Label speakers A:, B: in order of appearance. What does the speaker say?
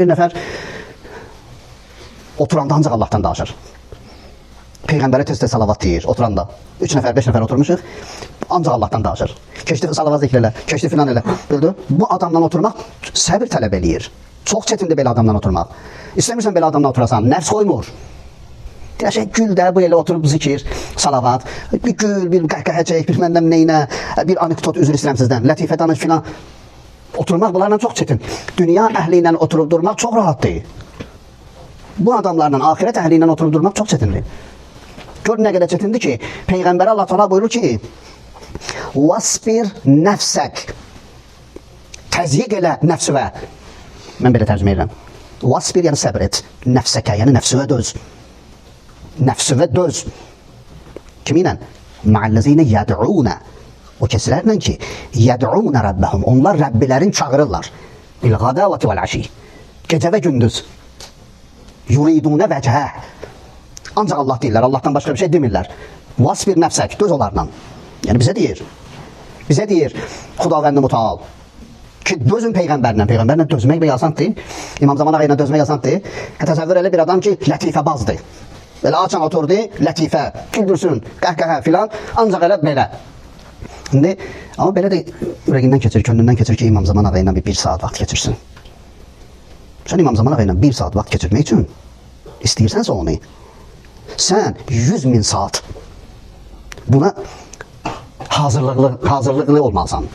A: Bir nəfər oturanda ancaq Allahdan danışır. Peyğəmbərə tez-tez salavat deyir, oturanda. 3 nəfər, 5 nəfər oturmuşuq, ancaq Allahdan danışır. Keçdi salavat zikr elə, keçdi filan elə. Bildi? Bu adamdan oturmaq səbir tələb eləyir. Çox çətindir belə adamdan oturmaq. İstəmirsən belə adamdan oturasan, nəfs qoymur. Deyək şey, gül də bu elə oturub zikir, salavat, bir gül, bir qəhqəhə çək, bir məndən neynə, bir anekdot üzr istəyirəm sizdən, lətifə danış filan. Oturmaq bunlarla çox çətin. Dünya əhli ilə oturub durmaq çox rahatdır. Bu adamlarla axirət əhli ilə oturub durmaq çox çətindir. Gör nə qədər çətindir ki, Peyğəmbərə Allah Teala buyurur ki, "Vasbir nəfsək." Təzyiq elə nəfsivə. Mən belə tərcümə edirəm. Vasbir yəni səbr et, nəfsəkə yəni nəfsivə döz. Nəfsivə döz. Kimi ilə? Ma'allazina yad'una. O kəslərlə ki, yəd'una rabbəhum. Onlar Rəbbilərin çağırırlar. Bil-ğadavati vəl-aşi. Gecə və gündüz. Yuridunə vəcəhə. Ancaq Allah deyirlər, Allahdan başqa bir şey demirlər. Vasbir nəfsək, döz onlarla. Yəni bizə deyir. Bizə deyir, Xudavənd Mütəal. Ki, dözün Peyğəmbərlə. Peyğəmbərlə dözmək bir asandır. İmam Zaman ağa ilə dözmək asandır. Təsəvvür elə bir adam ki, lətifə bazdır. Belə açan oturdu, lətifə, güldürsün, qəhqəhə filan, ancaq elə belə. İndi, amma belə də ürəqindən keçir, könlündən keçir ki, İmam Zaman ağa ilə bir saat vaxt keçirsin. Sən İmam Zaman ağa ilə bir saat vaxt keçirmək üçün istəyirsənsə onu, sən 100.000 saat buna hazırlıqlı olmalısan.